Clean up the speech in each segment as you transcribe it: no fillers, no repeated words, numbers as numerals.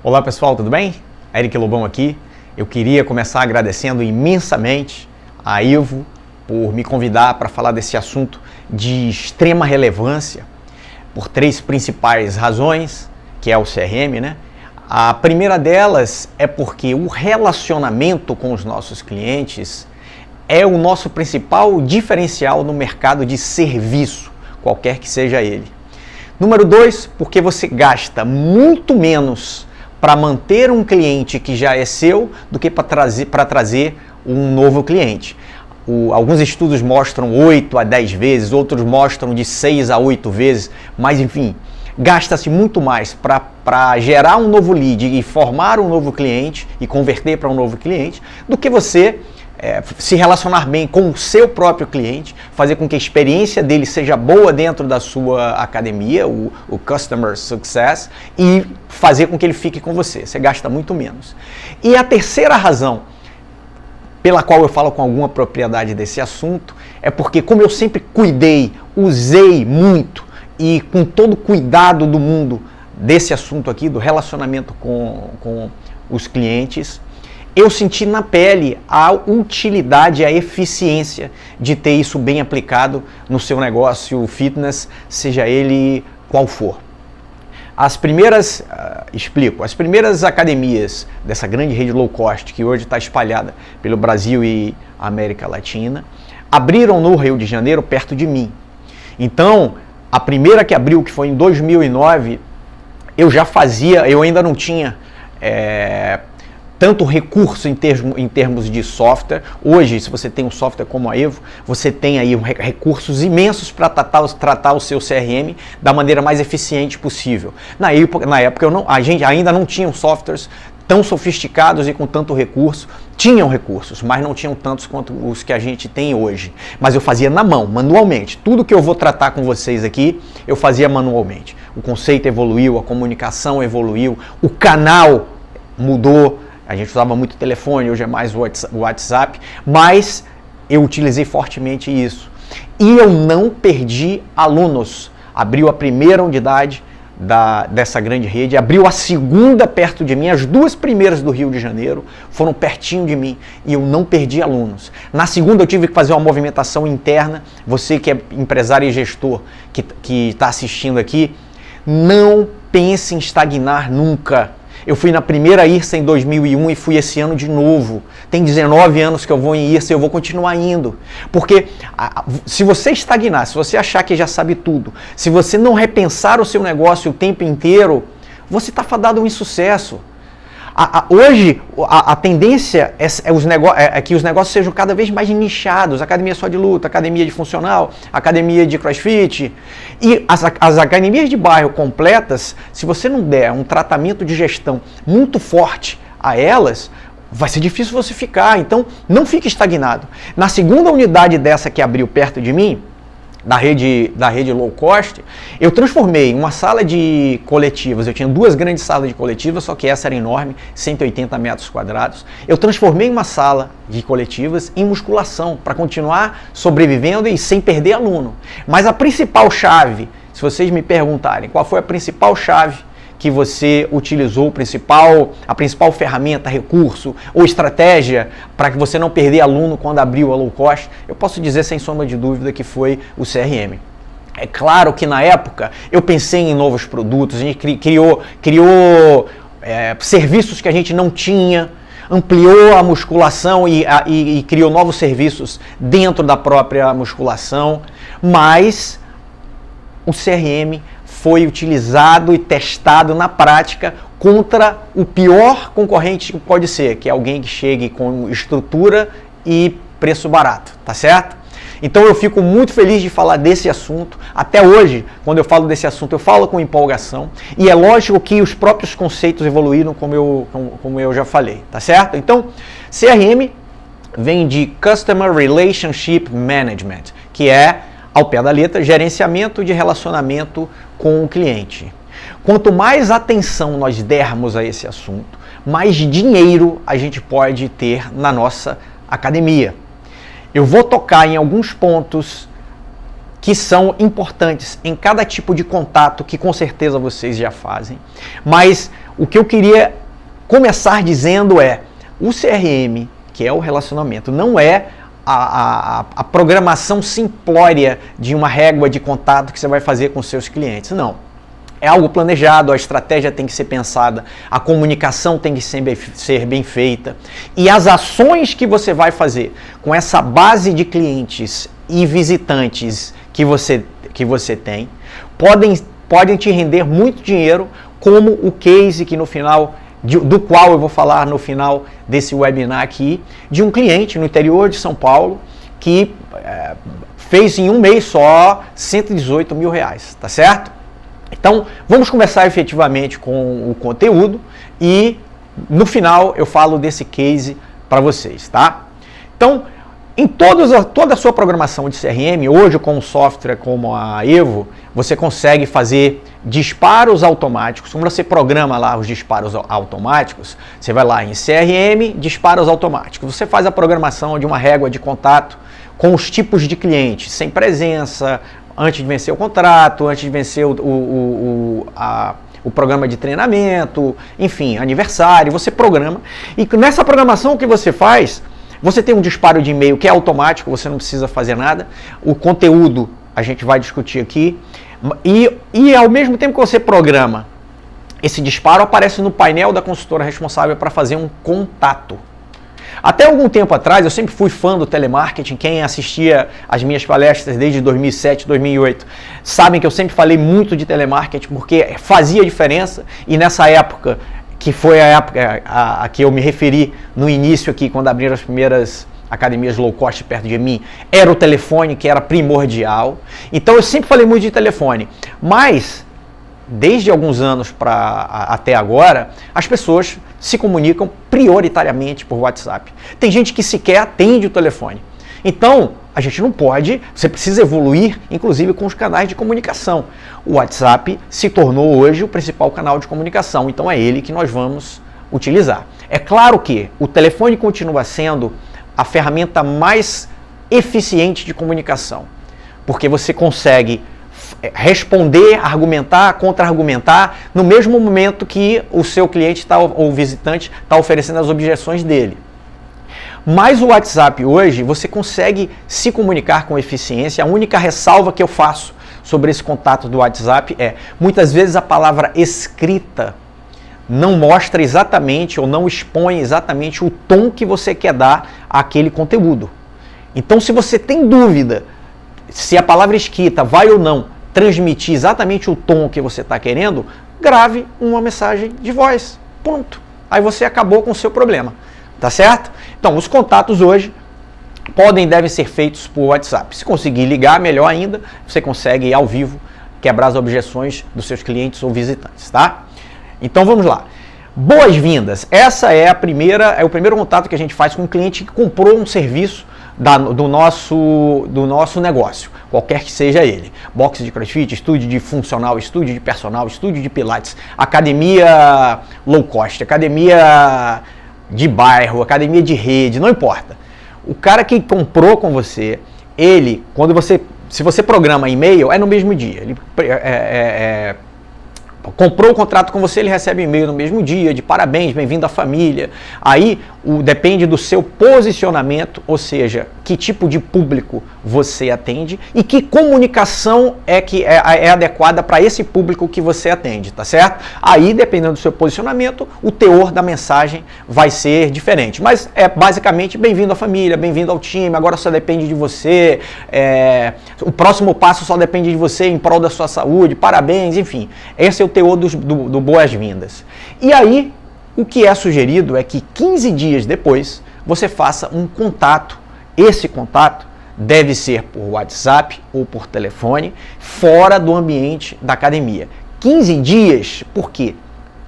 Olá pessoal, tudo bem? Eric Lobão aqui. Eu queria começar agradecendo imensamente a Ivo por me convidar para falar desse assunto de extrema relevância por três principais razões, que é o CRM, né? A primeira delas é porque o relacionamento com os nossos clientes é o nosso principal diferencial no mercado de serviço, qualquer que seja ele. Número 2, porque você gasta muito menos para manter um cliente que já é seu do que para trazer um novo cliente. Alguns estudos mostram 8 a 10 vezes, outros mostram de 6 a 8 vezes, mas enfim, gasta-se muito mais para gerar um novo lead e formar um novo cliente e converter para um novo cliente do que você se relacionar bem com o seu próprio cliente, fazer com que a experiência dele seja boa dentro da sua academia, o Customer Success, e fazer com que ele fique com você. Você gasta muito menos. E a terceira razão pela qual eu falo com alguma propriedade desse assunto é porque, como eu sempre usei muito e com todo o cuidado do mundo desse assunto aqui, do relacionamento com os clientes, eu senti na pele a utilidade, a eficiência de ter isso bem aplicado no seu negócio fitness, seja ele qual for. As primeiras academias dessa grande rede low cost, que hoje está espalhada pelo Brasil e América Latina, abriram no Rio de Janeiro, perto de mim. Então, a primeira que abriu, que foi em 2009, eu ainda não tinha tanto recurso em termos de software. Hoje, se você tem um software como a Evo, você tem aí recursos imensos para tratar o seu CRM da maneira mais eficiente possível. Na época a gente ainda não tinha softwares tão sofisticados e com tanto recurso. Tinham recursos, mas não tinham tantos quanto os que a gente tem hoje. Mas eu fazia na mão, manualmente. Tudo que eu vou tratar com vocês aqui, eu fazia manualmente. O conceito evoluiu, a comunicação evoluiu, o canal mudou. A gente usava muito telefone, hoje é mais o WhatsApp, mas eu utilizei fortemente isso. E eu não perdi alunos. Abriu a primeira unidade dessa grande rede, abriu a segunda perto de mim, as duas primeiras do Rio de Janeiro foram pertinho de mim e eu não perdi alunos. Na segunda eu tive que fazer uma movimentação interna. Você que é empresário e gestor que está assistindo aqui, não pense em estagnar nunca. Eu fui na primeira IRSA em 2001 e fui esse ano de novo. Tem 19 anos que eu vou em IRSA e eu vou continuar indo. Porque se você estagnar, se você achar que já sabe tudo, se você não repensar o seu negócio o tempo inteiro, você está fadado a um insucesso. Hoje, a tendência é que os negócios sejam cada vez mais nichados. Academia só de luta, academia de funcional, academia de crossfit. E as academias de bairro completas, se você não der um tratamento de gestão muito forte a elas, vai ser difícil você ficar. Então, não fique estagnado. Na segunda unidade dessa que abriu perto de mim, da rede low cost, eu transformei uma sala de coletivas. Eu tinha duas grandes salas de coletivas, só que essa era enorme, 180 metros quadrados. Eu transformei uma sala de coletivas em musculação para continuar sobrevivendo e sem perder aluno. Mas a principal chave, se vocês me perguntarem qual foi a principal chave que você utilizou, a principal ferramenta, recurso ou estratégia para que você não perder aluno quando abriu a low cost, eu posso dizer sem sombra de dúvida que foi o CRM. É claro que na época eu pensei em novos produtos, a gente criou serviços que a gente não tinha, ampliou a musculação e criou novos serviços dentro da própria musculação, mas o CRM foi utilizado e testado na prática contra o pior concorrente que pode ser, que é alguém que chegue com estrutura e preço barato, tá certo? Então eu fico muito feliz de falar desse assunto. Até hoje, quando eu falo desse assunto, eu falo com empolgação. E é lógico que os próprios conceitos evoluíram, como eu já falei, tá certo? Então, CRM vem de Customer Relationship Management, que é, ao pé da letra, gerenciamento de relacionamento com o cliente. Quanto mais atenção nós dermos a esse assunto, mais dinheiro a gente pode ter na nossa academia. Eu vou tocar em alguns pontos que são importantes em cada tipo de contato que com certeza vocês já fazem. Mas o que eu queria começar dizendo é, o CRM, que é o relacionamento, não é a programação simplória de uma régua de contato que você vai fazer com seus clientes. Não. É algo planejado, a estratégia tem que ser pensada, a comunicação tem que ser bem feita. E as ações que você vai fazer com essa base de clientes e visitantes que você tem, podem te render muito dinheiro, como o case que no final, do qual eu vou falar no final desse webinar aqui, de um cliente no interior de São Paulo que fez em um mês só 118 mil reais, tá certo? Então, vamos começar efetivamente com o conteúdo e no final eu falo desse case para vocês, tá? Então, em toda a sua programação de CRM, hoje com um software como a Evo, você consegue fazer disparos automáticos. Quando você programa lá os disparos automáticos, você vai lá em CRM, disparos automáticos. Você faz a programação de uma régua de contato com os tipos de clientes, sem presença, antes de vencer o contrato, antes de vencer o programa de treinamento, enfim, aniversário, você programa. E nessa programação o que você faz, você tem um disparo de e-mail que é automático, você não precisa fazer nada. O conteúdo a gente vai discutir aqui. E ao mesmo tempo que você programa esse disparo, aparece no painel da consultora responsável para fazer um contato. Até algum tempo atrás, eu sempre fui fã do telemarketing. Quem assistia às minhas palestras desde 2007, 2008, sabem que eu sempre falei muito de telemarketing porque fazia diferença. E nessa época, que foi a época a que eu me referi no início aqui, quando abriram as primeiras academias low cost perto de mim, era o telefone que era primordial. Então eu sempre falei muito de telefone. Mas, desde alguns anos até agora, as pessoas se comunicam prioritariamente por WhatsApp. Tem gente que sequer atende o telefone. Então, a gente não pode, você precisa evoluir, inclusive com os canais de comunicação. O WhatsApp se tornou hoje o principal canal de comunicação, então é ele que nós vamos utilizar. É claro que o telefone continua sendo a ferramenta mais eficiente de comunicação, porque você consegue responder, argumentar, contra-argumentar no mesmo momento que o seu cliente ou visitante está oferecendo as objeções dele. Mas o WhatsApp hoje, você consegue se comunicar com eficiência. A única ressalva que eu faço sobre esse contato do WhatsApp é, muitas vezes a palavra escrita não mostra exatamente ou não expõe exatamente o tom que você quer dar àquele conteúdo. Então, se você tem dúvida se a palavra escrita vai ou não transmitir exatamente o tom que você está querendo, grave uma mensagem de voz. Ponto. Aí você acabou com o seu problema. Tá certo? Então, os contatos hoje devem ser feitos por WhatsApp. Se conseguir ligar, melhor ainda, você consegue ao vivo quebrar as objeções dos seus clientes ou visitantes, tá? Então vamos lá. Boas-vindas. Essa é o primeiro contato que a gente faz com um cliente que comprou um serviço do nosso negócio, qualquer que seja ele. Box de CrossFit, estúdio de funcional, estúdio de personal, estúdio de pilates, academia low cost, academia de bairro, academia de rede, não importa. O cara que comprou com você, se você programa e-mail, é no mesmo dia. Ele comprou o contrato com você, ele recebe e-mail no mesmo dia, de parabéns, bem-vindo à família. Aí depende do seu posicionamento, ou seja, que tipo de público você atende e que comunicação é adequada para esse público que você atende, tá certo? Aí, dependendo do seu posicionamento, o teor da mensagem vai ser diferente. Mas é basicamente bem-vindo à família, bem-vindo ao time, agora só depende de você, o próximo passo só depende de você em prol da sua saúde, parabéns, enfim. Esse é o teor do boas-vindas. E aí, o que é sugerido é que 15 dias depois você faça um contato. Esse contato deve ser por WhatsApp ou por telefone, fora do ambiente da academia. 15 dias, por quê?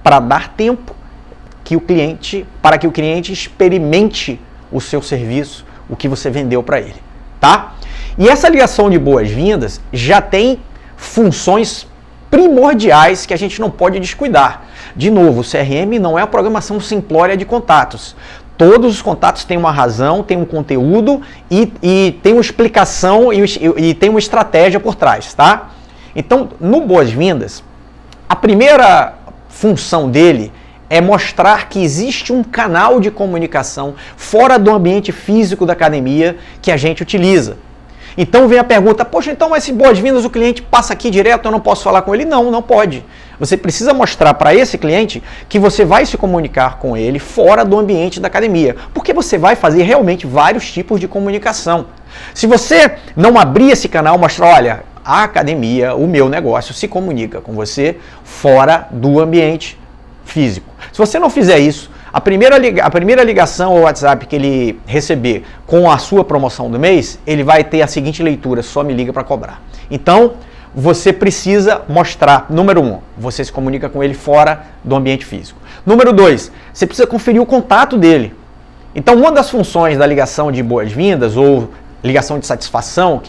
Para dar tempo para que o cliente experimente o seu serviço, o que você vendeu para ele, tá? E essa ligação de boas-vindas já tem funções primordiais que a gente não pode descuidar. De novo, o CRM não é a programação simplória de contatos. Todos os contatos têm uma razão, têm um conteúdo e tem uma explicação e tem uma estratégia por trás, tá? Então, no Boas-Vindas, a primeira função dele é mostrar que existe um canal de comunicação fora do ambiente físico da academia que a gente utiliza. Então vem a pergunta, poxa, então mas se Boas-Vindas o cliente passa aqui direto, eu não posso falar com ele? Não, não pode. Você precisa mostrar para esse cliente que você vai se comunicar com ele fora do ambiente da academia, porque você vai fazer realmente vários tipos de comunicação. Se você não abrir esse canal, mostrar, olha, a academia, o meu negócio se comunica com você fora do ambiente físico. Se você não fizer isso, a primeira ligação ou WhatsApp que ele receber com a sua promoção do mês, ele vai ter a seguinte leitura, só me liga para cobrar. Então, você precisa mostrar, número 1, você se comunica com ele fora do ambiente físico. Número 2, você precisa conferir o contato dele. Então, uma das funções da ligação de boas-vindas ou ligação de satisfação,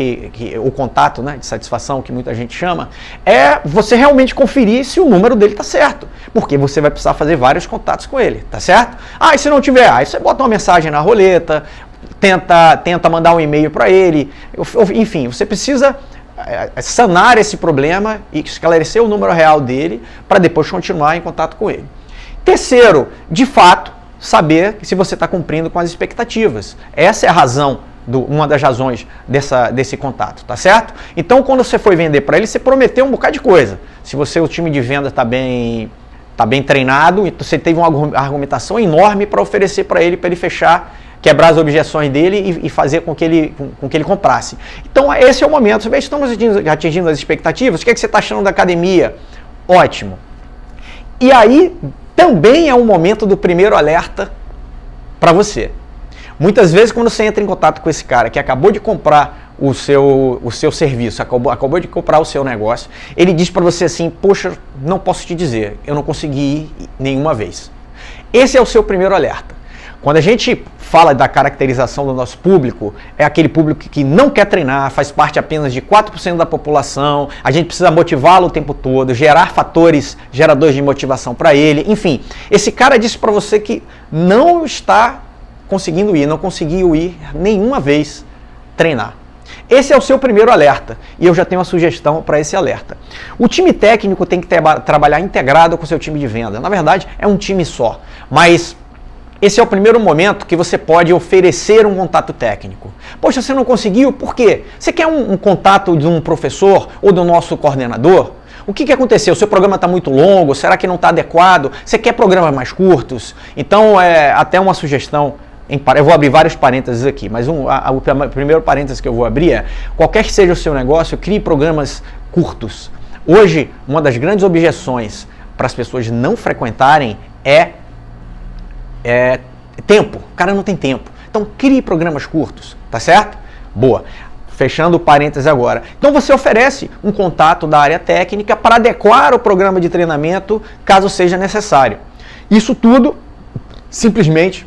o contato, né, de satisfação que muita gente chama, é você realmente conferir se o número dele está certo, porque você vai precisar fazer vários contatos com ele, tá certo? E se não tiver, aí você bota uma mensagem na roleta, tenta mandar um e-mail para ele, enfim, você precisa sanar esse problema e esclarecer o número real dele para depois continuar em contato com ele. Terceiro, de fato, saber se você está cumprindo com as expectativas. Essa é a razão, uma das razões desse contato, tá certo? Então, quando você foi vender para ele, você prometeu um bocado de coisa. Se o time de venda está bem treinado, então você teve uma argumentação enorme para oferecer para ele fechar, quebrar as objeções dele e fazer com que ele comprasse. Então, esse é o momento. Você vê, estamos atingindo as expectativas. O que você está achando da academia? Ótimo. E aí, também é o momento do primeiro alerta para você. Muitas vezes, quando você entra em contato com esse cara que acabou de comprar o seu serviço, acabou de comprar o seu negócio, ele diz para você assim, poxa, não posso te dizer, eu não consegui ir nenhuma vez. Esse é o seu primeiro alerta. Quando a gente fala da caracterização do nosso público, é aquele público que não quer treinar, faz parte apenas de 4% da população, a gente precisa motivá-lo o tempo todo, gerar geradores de motivação para ele, enfim. Esse cara disse para você que não está conseguindo ir, não conseguiu ir nenhuma vez treinar. Esse é o seu primeiro alerta e eu já tenho uma sugestão para esse alerta. O time técnico tem que trabalhar integrado com o seu time de venda. Na verdade, é um time só, mas esse é o primeiro momento que você pode oferecer um contato técnico. Poxa, você não conseguiu? Por quê? Você quer um contato de um professor ou do nosso coordenador? O que aconteceu? O seu programa está muito longo? Será que não está adequado? Você quer programas mais curtos? Então, até uma sugestão. Eu vou abrir vários parênteses aqui, mas o primeiro parênteses que eu vou abrir é: qualquer que seja o seu negócio, crie programas curtos. Hoje, uma das grandes objeções para as pessoas não frequentarem é tempo. O cara não tem tempo. Então, crie programas curtos, tá certo? Boa. Fechando o parênteses agora. Então, você oferece um contato da área técnica para adequar o programa de treinamento, caso seja necessário. Isso tudo, simplesmente,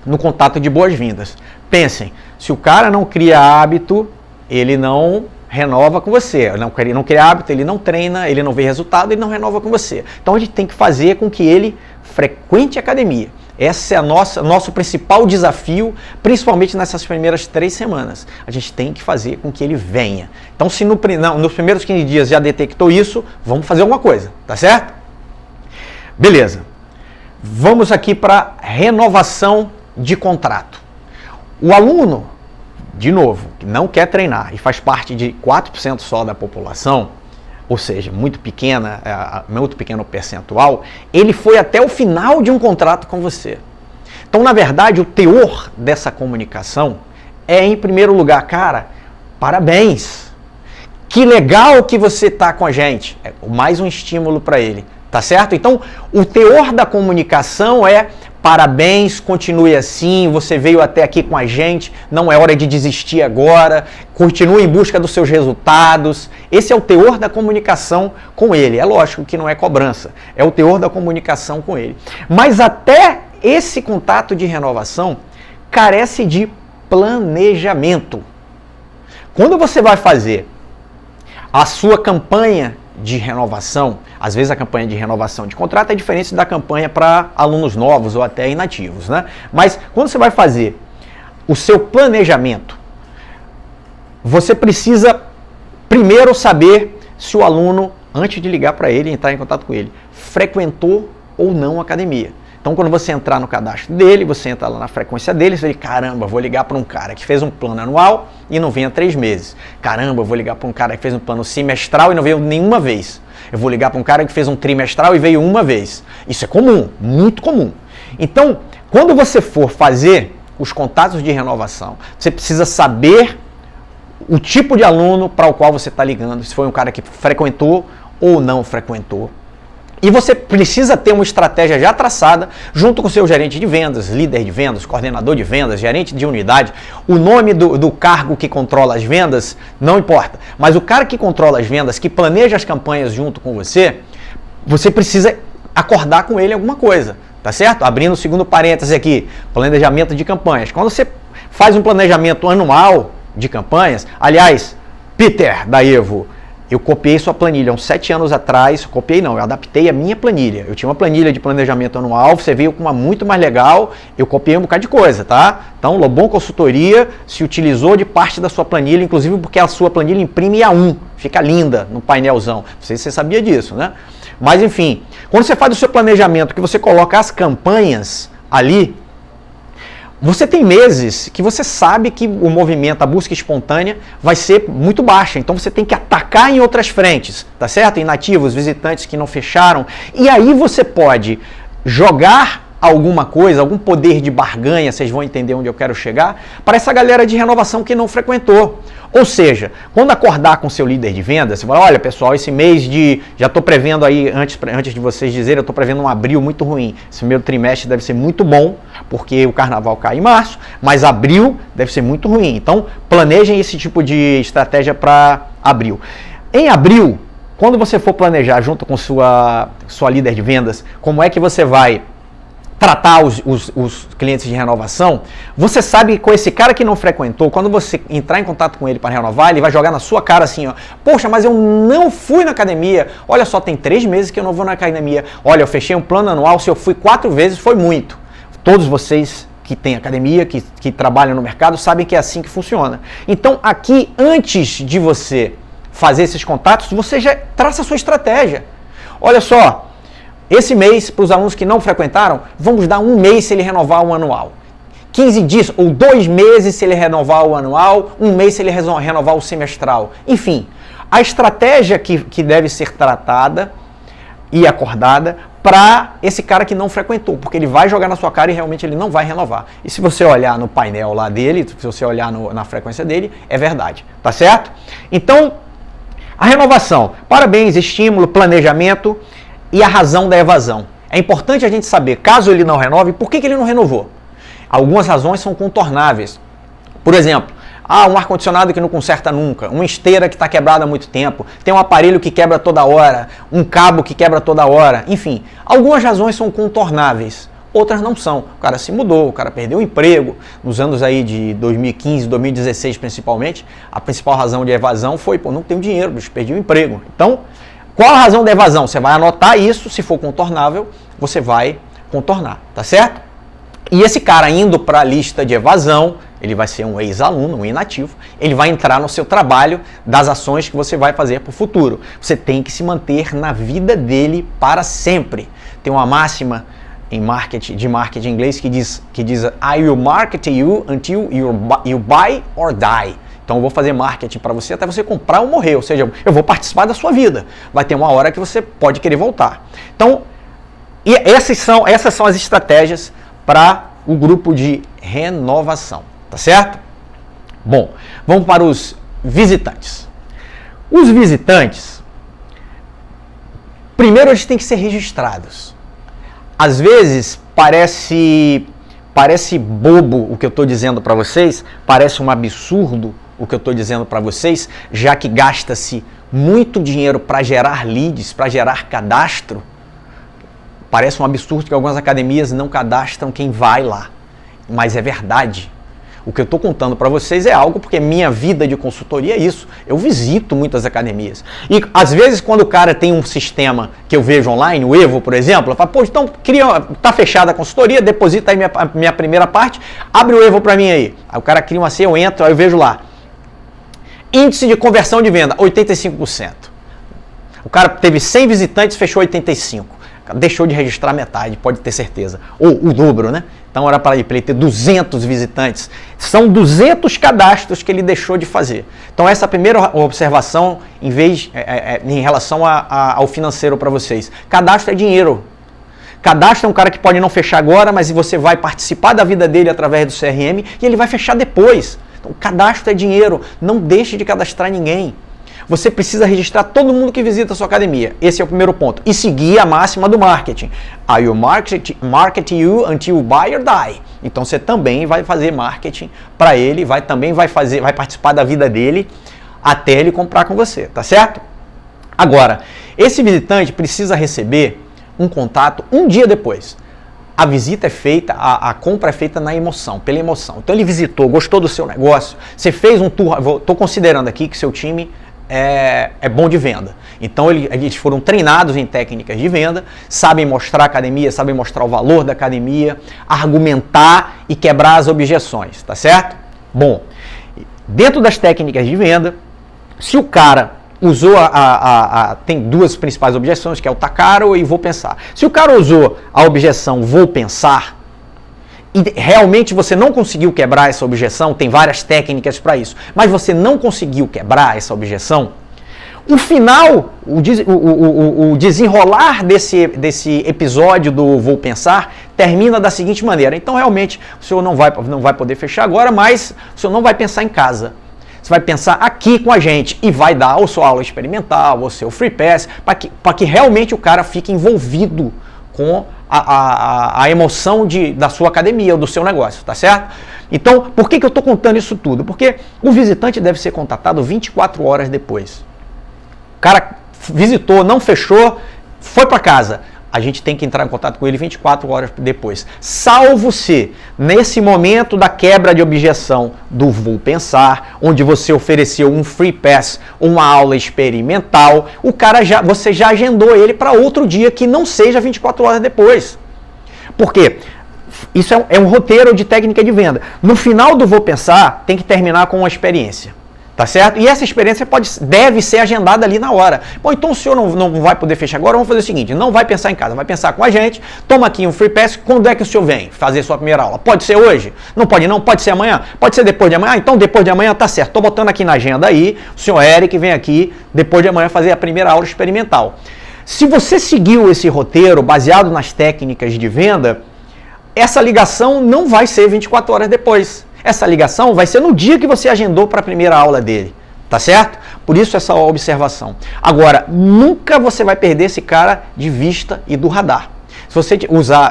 no contato de boas-vindas. Pensem, se o cara não cria hábito, ele não renova com você. Não cria hábito, ele não treina, ele não vê resultado, ele não renova com você. Então a gente tem que fazer com que ele frequente a academia. Esse é nosso principal desafio, principalmente nessas primeiras 3 semanas. A gente tem que fazer com que ele venha. Então, se nos primeiros 15 dias já detectou isso, vamos fazer alguma coisa, tá certo? Beleza. Vamos aqui para renovação de contrato. O aluno, de novo, que não quer treinar e faz parte de 4% só da população, ou seja, muito pequeno percentual, ele foi até o final de um contrato com você. Então, na verdade, o teor dessa comunicação é, em primeiro lugar, cara, parabéns, que legal que você está com a gente, é mais um estímulo para ele, tá certo? Então, o teor da comunicação é: parabéns, continue assim, você veio até aqui com a gente, não é hora de desistir agora, continue em busca dos seus resultados. Esse é o teor da comunicação com ele. É lógico que não é cobrança, é o teor da comunicação com ele. Mas até esse contato de renovação carece de planejamento. Quando você vai fazer a sua campanha de renovação, às vezes a campanha de renovação de contrato é diferente da campanha para alunos novos ou até inativos, né? Mas quando você vai fazer o seu planejamento, você precisa primeiro saber se o aluno, antes de ligar para ele, entrar em contato com ele, frequentou ou não a academia. Então, quando você entrar no cadastro dele, você entra lá na frequência dele, você diz, caramba, vou ligar para um cara que fez um plano anual e não vem há 3 meses. Caramba, vou ligar para um cara que fez um plano semestral e não veio nenhuma vez. Eu vou ligar para um cara que fez um trimestral e veio uma vez. Isso é comum, muito comum. Então, quando você for fazer os contatos de renovação, você precisa saber o tipo de aluno para o qual você está ligando, se foi um cara que frequentou ou não frequentou. E você precisa ter uma estratégia já traçada junto com o seu gerente de vendas, líder de vendas, coordenador de vendas, gerente de unidade. O nome do cargo que controla as vendas não importa, mas o cara que controla as vendas, que planeja as campanhas junto com você, você precisa acordar com ele alguma coisa, tá certo? Abrindo o segundo parêntese aqui, planejamento de campanhas. Quando você faz um planejamento anual de campanhas, aliás, Peter da Evo, eu copiei sua planilha uns 7 anos atrás, copiei não, eu adaptei a minha planilha. Eu tinha uma planilha de planejamento anual, você veio com uma muito mais legal, eu copiei um bocado de coisa, tá? Então, Lobão Consultoria se utilizou de parte da sua planilha, inclusive porque a sua planilha imprime A1, fica linda no painelzão. Não sei se você sabia disso, né? Mas enfim, quando você faz o seu planejamento, que você coloca as campanhas ali, você tem meses que você sabe que o movimento, a busca espontânea, vai ser muito baixa. Então você tem que atacar em outras frentes, tá certo? Inativos, visitantes que não fecharam. E aí você pode jogar alguma coisa, algum poder de barganha, vocês vão entender onde eu quero chegar, para essa galera de renovação que não frequentou. Ou seja, quando acordar com seu líder de vendas, você fala, olha pessoal, esse mês já estou prevendo aí, antes de vocês dizerem, eu estou prevendo um abril muito ruim. Esse primeiro trimestre deve ser muito bom, porque o carnaval cai em março, mas abril deve ser muito ruim. Então, planejem esse tipo de estratégia para abril. Em abril, quando você for planejar junto com sua líder de vendas, como é que você vai tratar os clientes de renovação, você sabe que com esse cara que não frequentou, quando você entrar em contato com ele para renovar, ele vai jogar na sua cara assim, ó, poxa, mas eu não fui na academia, olha só, tem 3 meses que eu não vou na academia, olha, eu fechei um plano anual, se eu fui 4 vezes foi muito. Todos vocês que têm academia, que trabalham no mercado, sabem que é assim que funciona. Então aqui, antes de você fazer esses contatos, você já traça a sua estratégia. Olha só, esse mês, para os alunos que não frequentaram, vamos dar 1 mês se ele renovar o anual. 15 dias ou 2 meses se ele renovar o anual, 1 mês se ele renovar o semestral. Enfim, a estratégia que deve ser tratada e acordada para esse cara que não frequentou, porque ele vai jogar na sua cara e realmente ele não vai renovar. E se você olhar no painel lá dele, se você olhar na frequência dele, é verdade, tá certo? Então, a renovação, parabéns, estímulo, planejamento e a razão da evasão. É importante a gente saber, caso ele não renove, por que ele não renovou? Algumas razões são contornáveis. Por exemplo, um ar-condicionado que não conserta nunca, uma esteira que está quebrada há muito tempo, tem um aparelho que quebra toda hora, um cabo que quebra toda hora, enfim. Algumas razões são contornáveis, outras não são. O cara se mudou, o cara perdeu o emprego. Nos anos aí de 2015, 2016 principalmente, a principal razão de evasão foi, não tenho dinheiro, bicho, perdi o emprego. Então, qual a razão da evasão? Você vai anotar isso, se for contornável, você vai contornar, tá certo? E esse cara indo para a lista de evasão, ele vai ser um ex-aluno, um inativo, ele vai entrar no seu trabalho das ações que você vai fazer para o futuro. Você tem que se manter na vida dele para sempre. Tem uma máxima de marketing inglês que diz I will market you until you buy or die. Então eu vou fazer marketing para você até você comprar ou morrer, ou seja, eu vou participar da sua vida. Vai ter uma hora que você pode querer voltar. Então, essas são as estratégias para o grupo de renovação, tá certo? Bom, vamos para os visitantes. Os visitantes, primeiro eles têm que ser registrados. Às vezes parece bobo o que eu estou dizendo para vocês, parece um absurdo o que eu estou dizendo para vocês, já que gasta-se muito dinheiro para gerar leads, para gerar cadastro. Parece um absurdo que algumas academias não cadastram quem vai lá, mas é verdade. O que eu estou contando para vocês é algo porque minha vida de consultoria é isso. Eu visito muitas academias. E às vezes quando o cara tem um sistema que eu vejo online, o Evo, por exemplo, eu falo, pô, então tá fechada a consultoria, deposita aí minha primeira parte, abre o Evo para mim aí. Aí o cara cria uma senha, eu entro, aí eu vejo lá. Índice de conversão de venda, 85%. O cara teve 100 visitantes, fechou 85%. Deixou de registrar metade, pode ter certeza. Ou o dobro, né? Então era para ele ter 200 visitantes. São 200 cadastros que ele deixou de fazer. Então essa é a primeira observação em relação ao financeiro para vocês. Cadastro é dinheiro. Cadastro é um cara que pode não fechar agora, mas você vai participar da vida dele através do CRM e ele vai fechar depois. Então cadastro é dinheiro. Não deixe de cadastrar ninguém. Você precisa registrar todo mundo que visita a sua academia. Esse é o primeiro ponto. E seguir a máxima do marketing. I will market you until you buy or die. Então você também vai fazer marketing para ele, vai participar da vida dele até ele comprar com você, tá certo? Agora, esse visitante precisa receber um contato um dia depois. A visita é feita, a compra é feita na emoção, pela emoção. Então ele visitou, gostou do seu negócio, você fez um tour, estou considerando aqui que seu time é bom de venda. Então eles foram treinados em técnicas de venda, sabem mostrar a academia, sabem mostrar o valor da academia, argumentar e quebrar as objeções, tá certo? Bom, dentro das técnicas de venda, se o cara usou tem duas principais objeções, que é o tá caro e vou pensar. Se o cara usou a objeção vou pensar, e realmente você não conseguiu quebrar essa objeção, tem várias técnicas para isso, mas você não conseguiu quebrar essa objeção, o final, o desenrolar desse episódio do vou pensar, termina da seguinte maneira. Então realmente o senhor não vai poder fechar agora, mas o senhor não vai pensar em casa. Você vai pensar aqui com a gente e vai dar a sua aula experimental, o seu free pass, para que realmente o cara fique envolvido com a emoção da sua academia ou do seu negócio, tá certo? Então, por que eu estou contando isso tudo? Porque o visitante deve ser contatado 24 horas depois. O cara visitou, não fechou, foi para casa. A gente tem que entrar em contato com ele 24 horas depois. Salvo se, nesse momento da quebra de objeção do vou pensar, onde você ofereceu um free pass, uma aula experimental, você já agendou ele para outro dia que não seja 24 horas depois. Por quê? Isso é um roteiro de técnica de venda. No final do vou pensar, tem que terminar com uma experiência. Tá certo? E essa experiência deve ser agendada ali na hora. Bom, então o senhor não vai poder fechar agora, vamos fazer o seguinte, não vai pensar em casa, vai pensar com a gente, toma aqui um free pass, quando é que o senhor vem fazer sua primeira aula? Pode ser hoje? Não pode não? Pode ser amanhã? Pode ser depois de amanhã? Ah, então depois de amanhã tá certo, tô botando aqui na agenda aí, o senhor Eric vem aqui depois de amanhã fazer a primeira aula experimental. Se você seguiu esse roteiro baseado nas técnicas de venda, essa ligação não vai ser 24 horas depois. Essa ligação vai ser no dia que você agendou para a primeira aula dele, tá certo? Por isso essa observação. Agora, nunca você vai perder esse cara de vista e do radar. Se você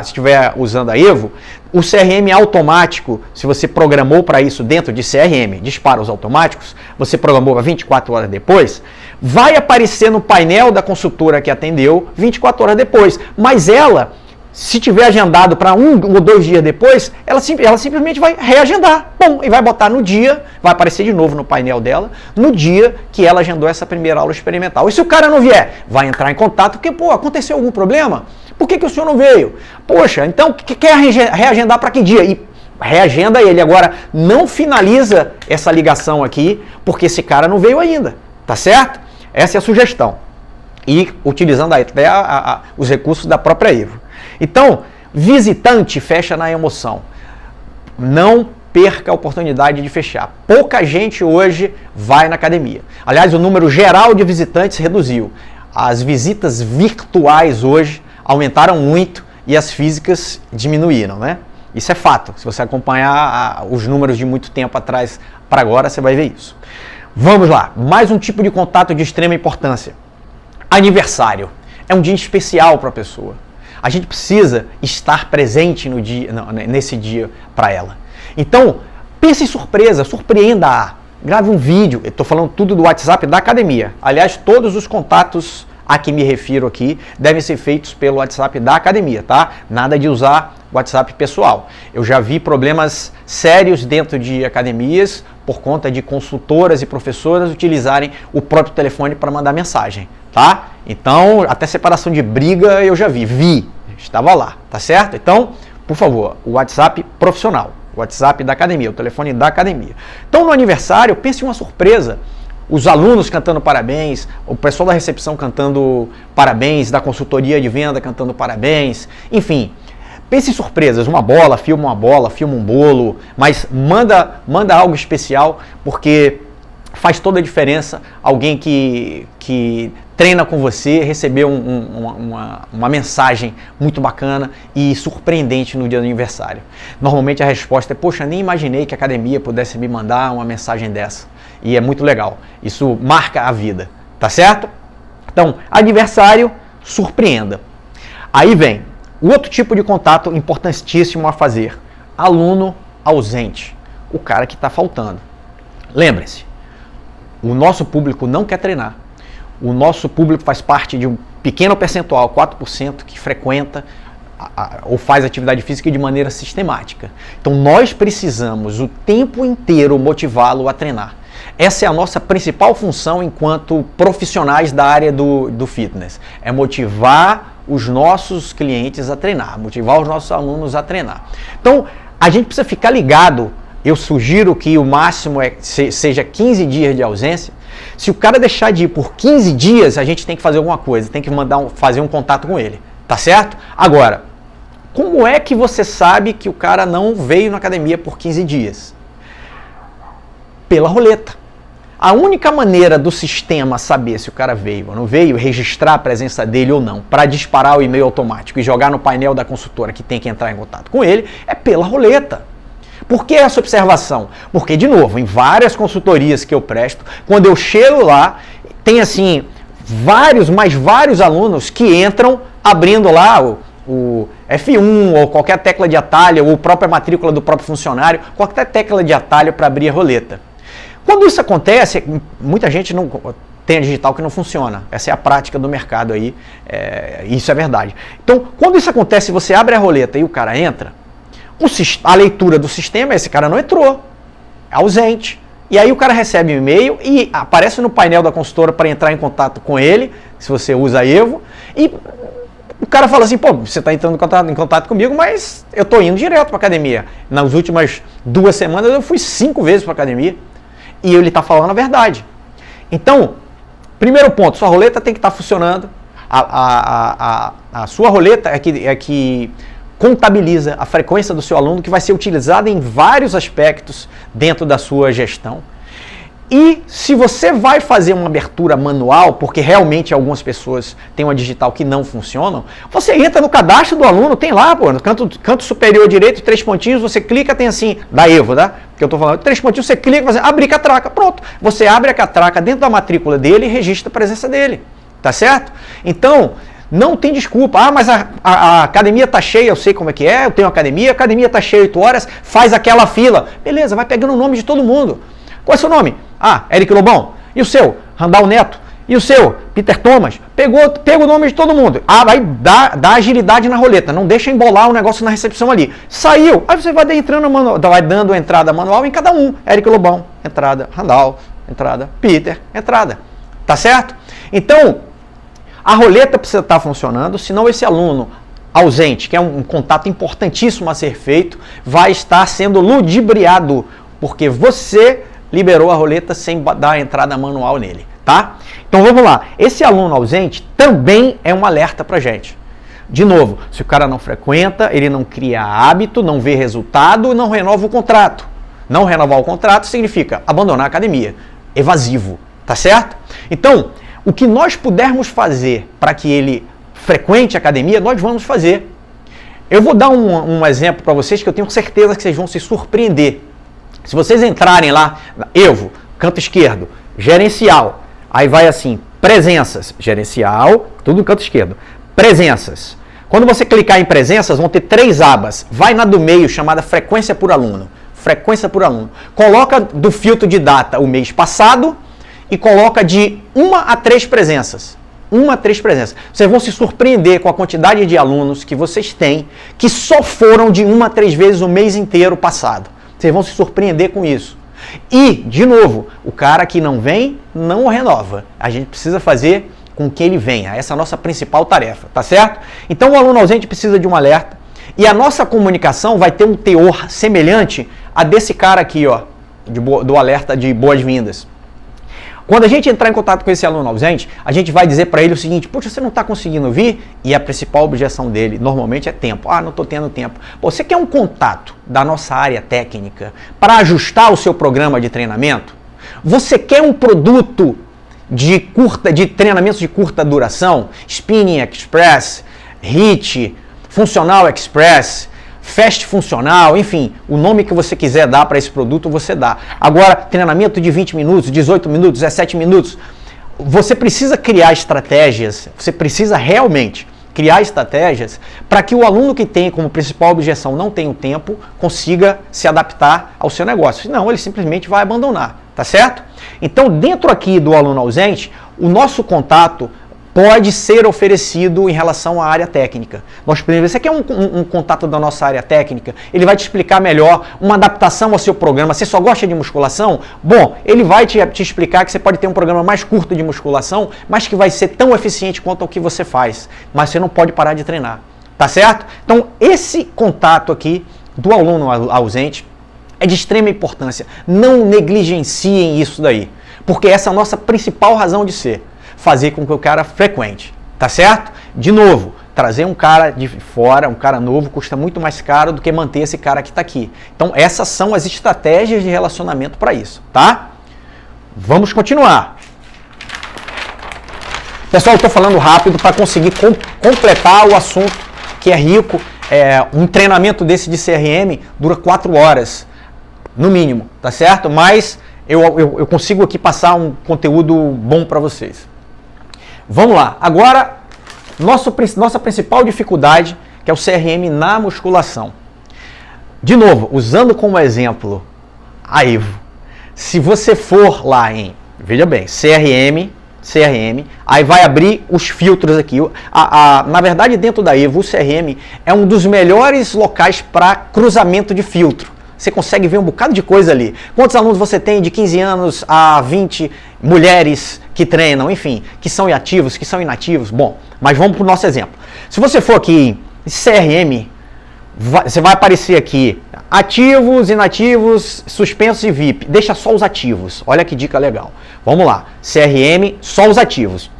estiver usando a Evo, o CRM automático, se você programou para isso dentro de CRM, disparos automáticos, você programou para 24 horas depois, vai aparecer no painel da consultora que atendeu 24 horas depois, mas ela, se tiver agendado para 1 ou 2 dias depois, ela simplesmente vai reagendar. Bom, e vai botar no dia, vai aparecer de novo no painel dela, no dia que ela agendou essa primeira aula experimental. E se o cara não vier, vai entrar em contato, porque, aconteceu algum problema? Por que o senhor não veio? Poxa, então, quer reagendar para que dia? E reagenda ele. Agora, não finaliza essa ligação aqui, porque esse cara não veio ainda, tá certo? Essa é a sugestão. E utilizando até os recursos da própria Evo. Então, visitante fecha na emoção. Não perca a oportunidade de fechar. Pouca gente hoje vai na academia. Aliás, o número geral de visitantes reduziu. As visitas virtuais hoje aumentaram muito e as físicas diminuíram, né? Isso é fato. Se você acompanhar os números de muito tempo atrás para agora, você vai ver isso. Vamos lá. Mais um tipo de contato de extrema importância. Aniversário. É um dia especial para a pessoa. A gente precisa estar presente nesse dia para ela. Então, pense em surpresa, surpreenda-a. Grave um vídeo. Eu estou falando tudo do WhatsApp da academia. Aliás, todos os contatos a que me refiro aqui devem ser feitos pelo WhatsApp da academia, tá? Nada de usar WhatsApp pessoal. Eu já vi problemas sérios dentro de academias por conta de consultoras e professoras utilizarem o próprio telefone para mandar mensagem, tá? Então, até separação de briga eu já vi, estava lá, tá certo? Então, por favor, o WhatsApp profissional, o WhatsApp da academia, o telefone da academia. Então, no aniversário, pense em uma surpresa. Os alunos cantando parabéns, o pessoal da recepção cantando parabéns, da consultoria de venda cantando parabéns, enfim. Pense em surpresas, uma bola, filma um bolo, mas manda algo especial, porque faz toda a diferença alguém que treina com você receber uma mensagem muito bacana e surpreendente no dia do aniversário. Normalmente a resposta é, poxa, nem imaginei que a academia pudesse me mandar uma mensagem dessa. E é muito legal, isso marca a vida, tá certo? Então, aniversário, surpreenda. Aí vem o outro tipo de contato importantíssimo a fazer, aluno ausente, o cara que está faltando. Lembre-se, o nosso público não quer treinar. O nosso público faz parte de um pequeno percentual, 4%, que frequenta ou faz atividade física de maneira sistemática. Então nós precisamos o tempo inteiro motivá-lo a treinar. Essa é a nossa principal função enquanto profissionais da área do fitness. É motivar os nossos clientes a treinar, motivar os nossos alunos a treinar. Então a gente precisa ficar ligado. Eu sugiro que o máximo seja 15 dias de ausência. Se o cara deixar de ir por 15 dias, a gente tem que fazer alguma coisa, tem que fazer um contato com ele, tá certo? Agora, como é que você sabe que o cara não veio na academia por 15 dias? Pela roleta. A única maneira do sistema saber se o cara veio ou não veio, registrar a presença dele ou não, para disparar o e-mail automático e jogar no painel da consultora que tem que entrar em contato com ele, é pela roleta. Por que essa observação? Porque, de novo, em várias consultorias que eu presto, quando eu chego lá, tem assim, vários alunos que entram abrindo lá o F1 ou qualquer tecla de atalho, ou própria matrícula do próprio funcionário, qualquer tecla de atalho para abrir a roleta. Quando isso acontece, muita gente não tem a digital que não funciona. Essa é a prática do mercado aí, isso é verdade. Então, quando isso acontece, você abre a roleta e o cara entra, a leitura do sistema, esse cara não entrou, é ausente. E aí o cara recebe um e-mail e aparece no painel da consultora para entrar em contato com ele, se você usa a Evo, e o cara fala assim, pô, você está entrando em contato comigo, mas eu estou indo direto para a academia. Nas últimas 2 semanas eu fui 5 vezes para a academia. E ele está falando a verdade. Então, primeiro ponto, sua roleta tem que estar funcionando. A sua roleta é que contabiliza a frequência do seu aluno, que vai ser utilizada em vários aspectos dentro da sua gestão. E se você vai fazer uma abertura manual, porque realmente algumas pessoas têm uma digital que não funcionam, você entra no cadastro do aluno, tem lá, pô, no canto superior direito, 3 pontinhos, você clica, tem assim, da Evo, tá? Que eu tô falando, 3 pontinhos, você clica, você abrir catraca, pronto. Você abre a catraca dentro da matrícula dele e registra a presença dele, tá certo? Então, não tem desculpa. Ah, mas a academia tá cheia, eu sei como é que é, eu tenho academia, a academia tá cheia 8 horas, faz aquela fila. Beleza, vai pegando o nome de todo mundo. Qual é o seu nome? Ah, Eric Lobão. E o seu? Randall Neto. E o seu? Peter Thomas. Pega o nome de todo mundo. Ah, vai dar agilidade na roleta. Não deixa embolar o negócio na recepção ali. Saiu. Aí você vai dando entrada manual em cada um. Eric Lobão, entrada. Randall, entrada. Peter, entrada. Tá certo? Então, a roleta precisa estar funcionando, senão esse aluno ausente, que é um contato importantíssimo a ser feito, vai estar sendo ludibriado, porque você liberou a roleta sem dar a entrada manual nele, tá? Então vamos lá, esse aluno ausente também é um alerta pra gente. De novo, se o cara não frequenta, ele não cria hábito, não vê resultado, não renova o contrato. Não renovar o contrato significa abandonar a academia, evasivo, tá certo? Então, o que nós pudermos fazer para que ele frequente a academia, nós vamos fazer. Eu vou dar um exemplo para vocês que eu tenho certeza que vocês vão se surpreender. Se vocês entrarem lá, Evo, canto esquerdo, gerencial, aí vai assim, presenças, gerencial, tudo no canto esquerdo, presenças. Quando você clicar em presenças, vão ter 3 abas. Vai na do meio, chamada frequência por aluno. Frequência por aluno. Coloca do filtro de data o mês passado e coloca de 1 a 3 presenças. 1 a 3 presenças. Vocês vão se surpreender com a quantidade de alunos que vocês têm que só foram de 1 a 3 vezes o mês inteiro passado. Vocês vão se surpreender com isso. E, de novo, o cara que não vem, não renova. A gente precisa fazer com que ele venha. Essa é a nossa principal tarefa, tá certo? Então o aluno ausente precisa de um alerta e a nossa comunicação vai ter um teor semelhante a desse cara aqui, ó, do alerta de boas-vindas. Quando a gente entrar em contato com esse aluno ausente, a gente vai dizer para ele o seguinte: poxa, você não está conseguindo vir? E a principal objeção dele, normalmente, é tempo. Ah, não estou tendo tempo. Pô, você quer um contato da nossa área técnica para ajustar o seu programa de treinamento? Você quer um produto de treinamentos de curta duração? Spinning Express, HIIT, Funcional Express, Fast Funcional, enfim, o nome que você quiser dar para esse produto, você dá. Agora, treinamento de 20 minutos, 18 minutos, 17 minutos, você precisa criar estratégias, você precisa realmente criar estratégias para que o aluno que tem como principal objeção não tem o tempo, consiga se adaptar ao seu negócio. Senão, ele simplesmente vai abandonar, tá certo? Então, dentro aqui do aluno ausente, o nosso contato pode ser oferecido em relação à área técnica. Nós podemos ver, você quer um contato da nossa área técnica? Ele vai te explicar melhor uma adaptação ao seu programa. Você só gosta de musculação? Bom, ele vai te explicar que você pode ter um programa mais curto de musculação, mas que vai ser tão eficiente quanto o que você faz. Mas você não pode parar de treinar, tá certo? Então, esse contato aqui do aluno ausente é de extrema importância. Não negligenciem isso daí, porque essa é a nossa principal razão de ser. Fazer com que o cara frequente, tá certo? De novo, trazer um cara de fora, um cara novo, custa muito mais caro do que manter esse cara que está aqui. Então, essas são as estratégias de relacionamento para isso, tá? Vamos continuar. Pessoal, eu estou falando rápido para conseguir completar o assunto, que é rico. Um treinamento desse de CRM dura 4 horas, no mínimo, tá certo? Mas eu consigo aqui passar um conteúdo bom para vocês. Vamos lá. Agora, nossa principal dificuldade, que é o CRM na musculação. De novo, usando como exemplo a Evo. Se você for lá veja bem, CRM, aí vai abrir os filtros aqui. Na verdade, dentro da Evo, o CRM é um dos melhores locais para cruzamento de filtro. Você consegue ver um bocado de coisa ali. Quantos alunos você tem de 15 anos a 20, mulheres que treinam, enfim, que são ativos, que são inativos. Bom, mas vamos para o nosso exemplo. Se você for aqui em CRM, você vai aparecer aqui ativos, inativos, suspensos e VIP. Deixa só os ativos. Olha que dica legal. Vamos lá. CRM, só os ativos.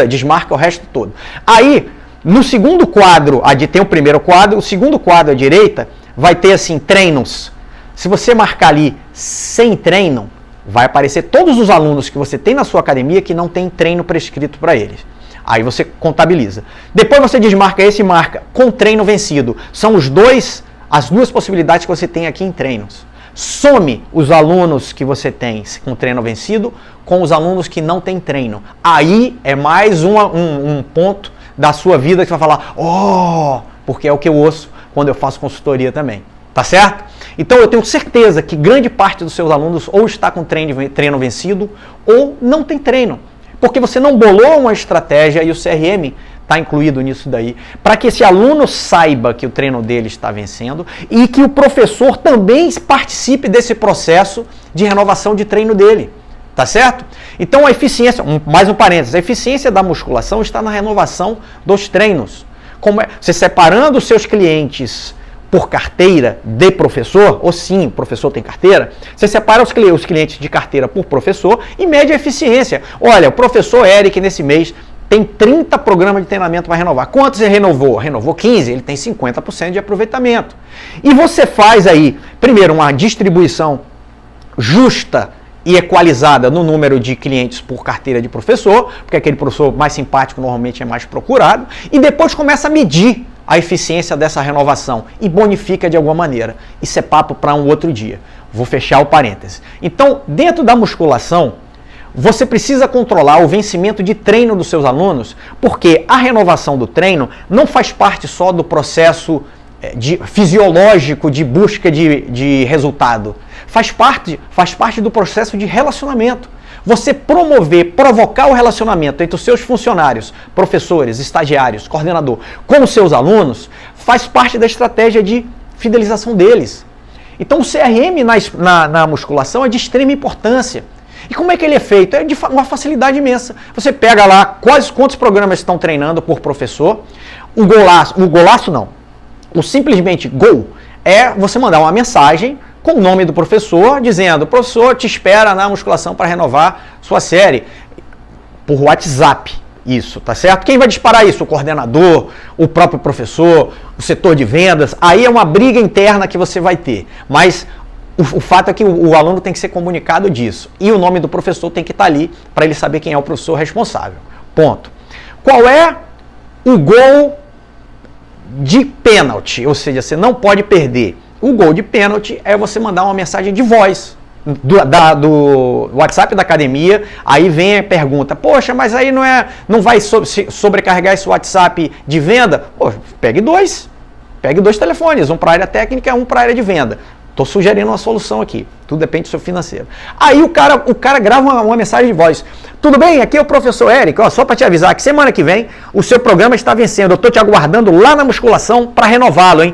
Desmarca o resto todo. Aí, no segundo quadro, tem o primeiro quadro, o segundo quadro à direita vai ter assim, treinos. Se você marcar ali sem treino, vai aparecer todos os alunos que você tem na sua academia que não tem treino prescrito para eles. Aí você contabiliza. Depois você desmarca esse e marca com treino vencido. São as duas possibilidades que você tem aqui em treinos. Some os alunos que você tem com treino vencido com os alunos que não têm treino. Aí é mais um ponto da sua vida que você vai falar, porque é o que eu ouço quando eu faço consultoria também. Tá certo? Então eu tenho certeza que grande parte dos seus alunos ou está com treino vencido ou não tem treino. Porque você não bolou uma estratégia e o CRM está incluído nisso daí. Para que esse aluno saiba que o treino dele está vencendo e que o professor também participe desse processo de renovação de treino dele. Tá certo? Então a eficiência, mais um parênteses, a eficiência da musculação está na renovação dos treinos. Você separando os seus clientes por carteira de professor, ou sim, o professor tem carteira, você separa os clientes de carteira por professor e mede a eficiência. Olha, o professor Eric nesse mês tem 30 programas de treinamento para renovar. Quantos ele renovou? Renovou 15, ele tem 50% de aproveitamento. E você faz aí, primeiro, uma distribuição justa e equalizada no número de clientes por carteira de professor, porque aquele professor mais simpático normalmente é mais procurado, e depois começa a medir a eficiência dessa renovação e bonifica de alguma maneira. Isso é papo para um outro dia. Vou fechar o parêntese. Então, dentro da musculação, você precisa controlar o vencimento de treino dos seus alunos, porque a renovação do treino não faz parte só do processo fisiológico de busca de resultado. Faz parte do processo de relacionamento. Você promover, provocar o relacionamento entre os seus funcionários, professores, estagiários, coordenador, com os seus alunos, faz parte da estratégia de fidelização deles. Então o CRM na musculação é de extrema importância. E como é que ele é feito? É de uma facilidade imensa. Você pega lá quantos programas estão treinando por professor. O simplesmente Go é você mandar uma mensagem com o nome do professor, dizendo: professor, te espera na musculação para renovar sua série. Por WhatsApp, isso, tá certo? Quem vai disparar isso? O coordenador, o próprio professor, o setor de vendas. Aí é uma briga interna que você vai ter. Mas o fato é que o aluno tem que ser comunicado disso. E o nome do professor tem que estar ali para ele saber quem é o professor responsável. Ponto. Qual é o gol de pênalti? Ou seja, você não pode perder. O gol de pênalti é você mandar uma mensagem de voz do WhatsApp da academia. Aí vem a pergunta: poxa, mas aí não vai sobrecarregar esse WhatsApp de venda? Pô, pegue dois telefones, um para a área técnica e um para a área de venda. Estou sugerindo uma solução aqui. Tudo depende do seu financeiro. Aí o cara grava uma mensagem de voz. Tudo bem? Aqui é o professor Érico. Ó, só para te avisar que semana que vem o seu programa está vencendo. Eu estou te aguardando lá na musculação para renová-lo, hein?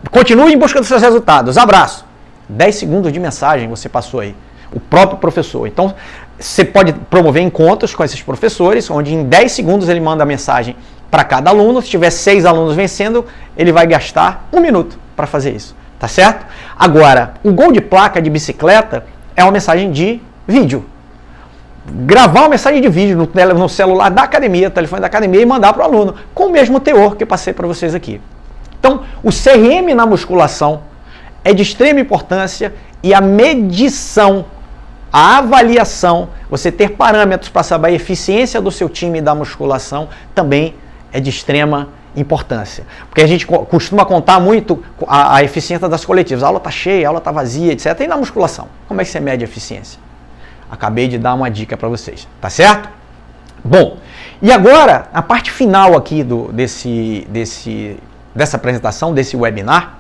Continue em busca dos seus resultados. Abraço. 10 segundos de mensagem você passou aí. O próprio professor. Então, você pode promover encontros com esses professores, onde em 10 segundos ele manda a mensagem para cada aluno. Se tiver 6 alunos vencendo, ele vai gastar 1 minuto para fazer isso. Tá certo? Agora, o gol de placa de bicicleta é uma mensagem de vídeo. Gravar uma mensagem de vídeo no celular da academia, telefone da academia, e mandar para o aluno, com o mesmo teor que eu passei para vocês aqui. Então, o CRM na musculação é de extrema importância, e a medição, a avaliação, você ter parâmetros para saber a eficiência do seu time da musculação também é de extrema importância. Porque a gente costuma contar muito a eficiência das coletivas. A aula está cheia, a aula está vazia, etc. E na musculação? Como é que você mede a eficiência? Acabei de dar uma dica para vocês. Tá certo? Bom, e agora, a parte final aqui dessa apresentação, desse webinar,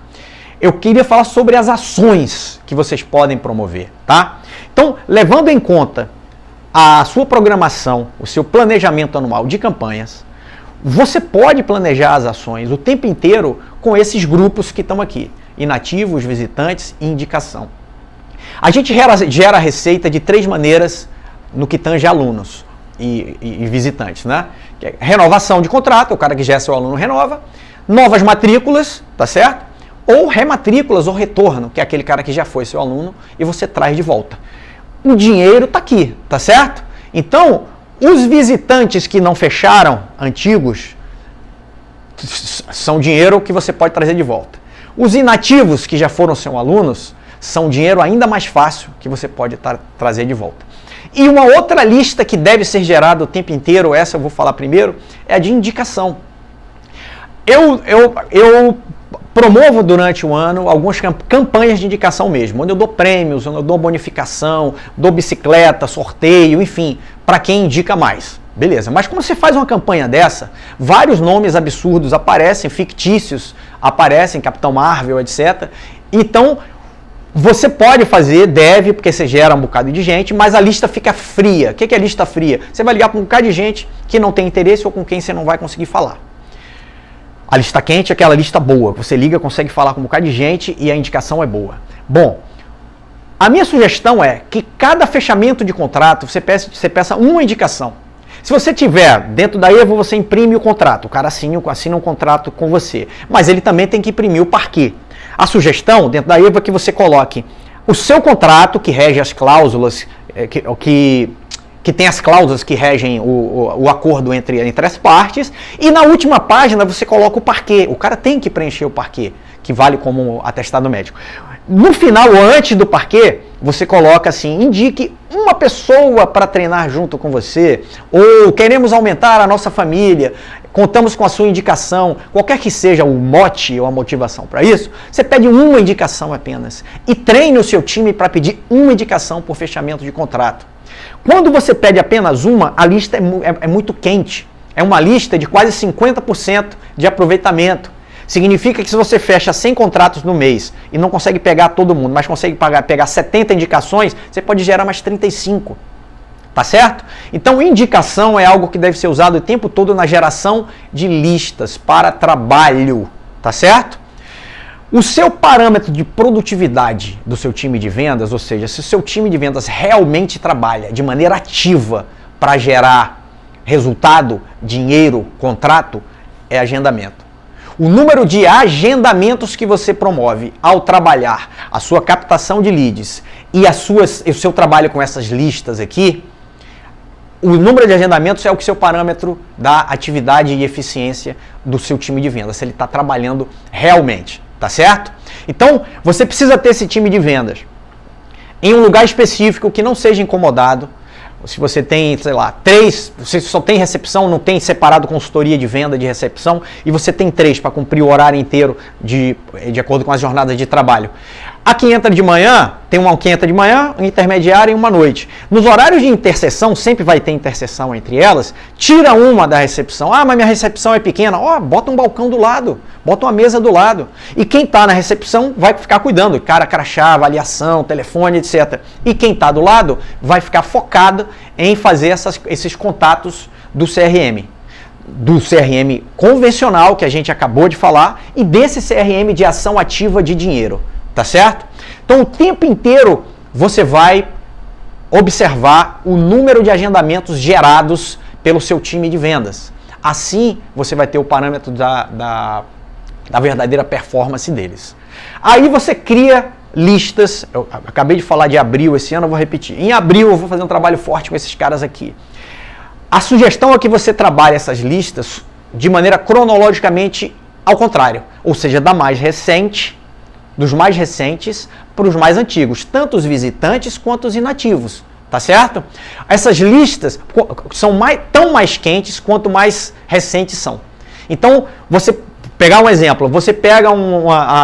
eu queria falar sobre as ações que vocês podem promover, tá? Então, levando em conta a sua programação, o seu planejamento anual de campanhas, você pode planejar as ações o tempo inteiro com esses grupos que estão aqui: inativos, visitantes e indicação. A gente gera receita de 3 maneiras no que tange alunos e visitantes, né? Renovação de contrato, o cara que já é seu aluno renova. Novas matrículas, tá certo? Ou rematrículas ou retorno, que é aquele cara que já foi seu aluno e você traz de volta. O dinheiro está aqui, tá certo? Então, os visitantes que não fecharam, antigos, são dinheiro que você pode trazer de volta. Os inativos que já foram seus alunos, são dinheiro ainda mais fácil que você pode trazer de volta. E uma outra lista que deve ser gerada o tempo inteiro, essa eu vou falar primeiro, é a de indicação. Eu promovo durante o ano algumas campanhas de indicação mesmo, onde eu dou prêmios, onde eu dou bonificação, dou bicicleta, sorteio, enfim, para quem indica mais. Beleza, mas quando você faz uma campanha dessa, vários nomes absurdos aparecem, fictícios aparecem, Capitão Marvel, etc. Então, você pode fazer, deve, porque você gera um bocado de gente, mas a lista fica fria. O que é lista fria? Você vai ligar para um bocado de gente que não tem interesse ou com quem você não vai conseguir falar. A lista quente é aquela lista boa, você liga, consegue falar com um bocado de gente e a indicação é boa. Bom, a minha sugestão é que cada fechamento de contrato você peça uma indicação. Se você tiver dentro da Evo, você imprime o contrato, o cara assina um contrato com você, mas ele também tem que imprimir o parquê. A sugestão dentro da Evo é que você coloque o seu contrato, que rege as cláusulas, que tem as cláusulas que regem o acordo entre as partes, e na última página você coloca o parquê. O cara tem que preencher o parquê, que vale como atestado médico. No final, ou antes do parquê, você coloca assim: indique uma pessoa para treinar junto com você, ou queremos aumentar a nossa família, contamos com a sua indicação. Qualquer que seja o mote ou a motivação para isso, você pede uma indicação apenas. E treine o seu time para pedir uma indicação por fechamento de contrato. Quando você pede apenas uma, a lista é muito quente. É uma lista de quase 50% de aproveitamento. Significa que se você fecha 100 contratos no mês e não consegue pegar todo mundo, mas consegue pegar 70 indicações, você pode gerar mais 35. Tá certo? Então, indicação é algo que deve ser usado o tempo todo na geração de listas para trabalho. Tá certo? O seu parâmetro de produtividade do seu time de vendas, ou seja, se o seu time de vendas realmente trabalha de maneira ativa para gerar resultado, dinheiro, contrato, é agendamento. O número de agendamentos que você promove ao trabalhar a sua captação de leads e o seu trabalho com essas listas aqui, o número de agendamentos é o que seu parâmetro da atividade e eficiência do seu time de vendas, se ele está trabalhando realmente, tá certo? Então, você precisa ter esse time de vendas em um lugar específico que não seja incomodado. Se você tem, sei lá, 3, você só tem recepção, não tem separado consultoria de venda de recepção, e você tem 3 para cumprir o horário inteiro de acordo com as jornadas de trabalho. A que entra de manhã, tem uma que entra de manhã, um intermediário e uma noite. Nos horários de interseção, sempre vai ter interseção entre elas, tira uma da recepção. Ah, mas minha recepção é pequena. Ó, bota um balcão do lado, bota uma mesa do lado. E quem está na recepção vai ficar cuidando, cara, crachá, avaliação, telefone, etc. E quem está do lado vai ficar focado em fazer esses contatos do CRM. Do CRM convencional, que a gente acabou de falar, e desse CRM de ação ativa de dinheiro. Tá certo? Então, o tempo inteiro você vai observar o número de agendamentos gerados pelo seu time de vendas. Assim, você vai ter o parâmetro da verdadeira performance deles. Aí você cria listas. Eu acabei de falar de abril esse ano, eu vou repetir. Em abril eu vou fazer um trabalho forte com esses caras aqui. A sugestão é que você trabalhe essas listas de maneira cronologicamente ao contrário. Ou seja, da mais recente, dos mais recentes para os mais antigos, tanto os visitantes quanto os inativos, tá certo? Essas listas são tão mais quentes quanto mais recentes são. Então, você pegar um exemplo, você pega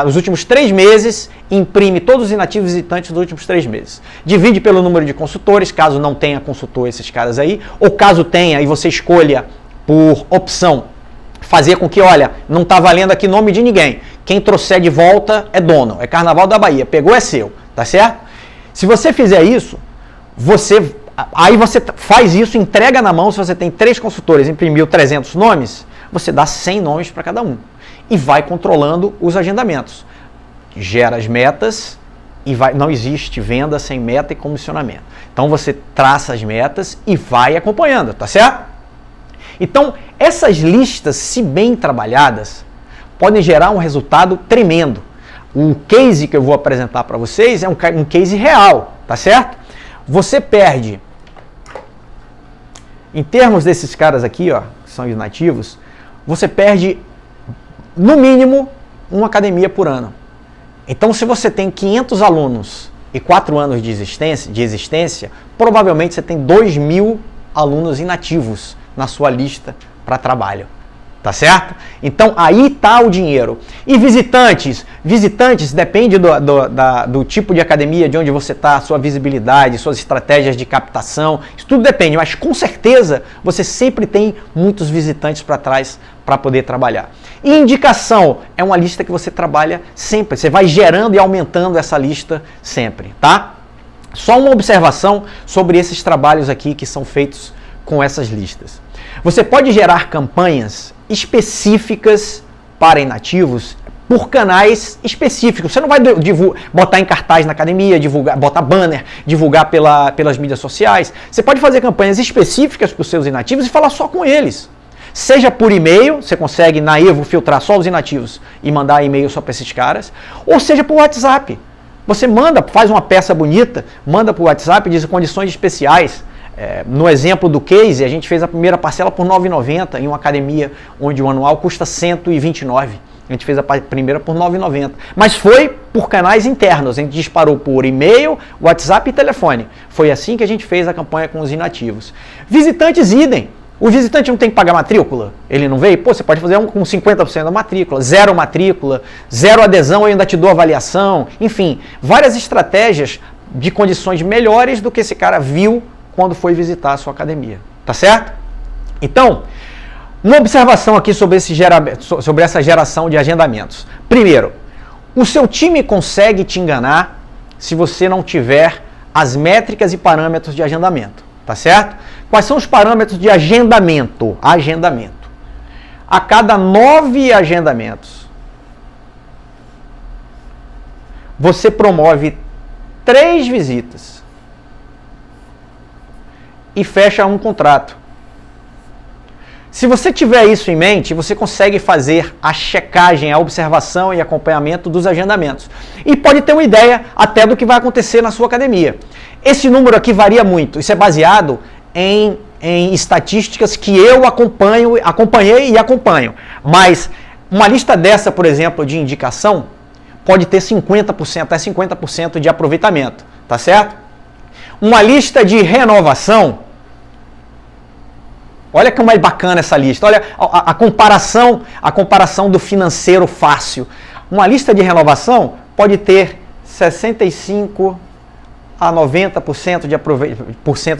os últimos 3 meses, imprime todos os inativos visitantes dos últimos 3 meses. Divide pelo número de consultores, caso não tenha consultor esses caras aí, ou caso tenha e você escolha por opção fazer com que, olha, não está valendo aqui nome de ninguém. Quem trouxer de volta é dono, é Carnaval da Bahia, pegou é seu, tá certo? Se você fizer isso, aí você faz isso, entrega na mão, se você tem 3 consultores, imprimiu 300 nomes, você dá 100 nomes para cada um e vai controlando os agendamentos. Gera as metas e não existe venda sem meta e comissionamento. Então você traça as metas e vai acompanhando, tá certo? Então, essas listas, se bem trabalhadas, podem gerar um resultado tremendo. O case que eu vou apresentar para vocês é um case real, tá certo? Você perde, em termos desses caras aqui, ó, que são os nativos, você perde, no mínimo, uma academia por ano. Então, se você tem 500 alunos e 4 anos de existência, provavelmente você tem 2.000 alunos inativos na sua lista para trabalho, tá certo? Então aí está o dinheiro. E visitantes depende do tipo de academia, de onde você está, sua visibilidade, suas estratégias de captação, isso tudo depende, mas com certeza você sempre tem muitos visitantes para trás para poder trabalhar. E indicação é uma lista que você trabalha sempre, você vai gerando e aumentando essa lista sempre, tá? Só uma observação sobre esses trabalhos aqui que são feitos com essas listas. Você pode gerar campanhas específicas para inativos por canais específicos. Você não vai botar em cartaz na academia, botar banner, divulgar pelas mídias sociais. Você pode fazer campanhas específicas para os seus inativos e falar só com eles. Seja por e-mail, você consegue na Evo filtrar só os inativos e mandar e-mail só para esses caras, ou seja por WhatsApp. Você faz uma peça bonita, manda para o WhatsApp e diz condições especiais. No exemplo do case, a gente fez a primeira parcela por R$ 9,90 em uma academia onde o anual custa R$ 129. A gente fez a primeira por R$ 9,90. Mas foi por canais internos. A gente disparou por e-mail, WhatsApp e telefone. Foi assim que a gente fez a campanha com os inativos. Visitantes, idem. O visitante não tem que pagar matrícula? Ele não veio? Pô, você pode fazer com 50% da matrícula, zero adesão, eu ainda te dou avaliação. Enfim, várias estratégias de condições melhores do que esse cara viu quando foi visitar a sua academia, tá certo? Então, uma observação aqui sobre essa geração de agendamentos. Primeiro, o seu time consegue te enganar se você não tiver as métricas e parâmetros de agendamento, tá certo? Quais são os parâmetros de agendamento? Agendamento. A cada 9 agendamentos, você promove 3 visitas e fecha um contrato. Se você tiver isso em mente, você consegue fazer a checagem, a observação e acompanhamento dos agendamentos. E pode ter uma ideia até do que vai acontecer na sua academia. Esse número aqui varia muito. Isso é baseado em estatísticas que eu acompanhei e acompanho. Mas uma lista dessa, por exemplo, de indicação, pode ter 50%, até 50% de aproveitamento. Tá certo? Uma lista de renovação. Olha como é bacana essa lista. Olha a comparação do financeiro fácil. Uma lista de renovação pode ter 65 a 90%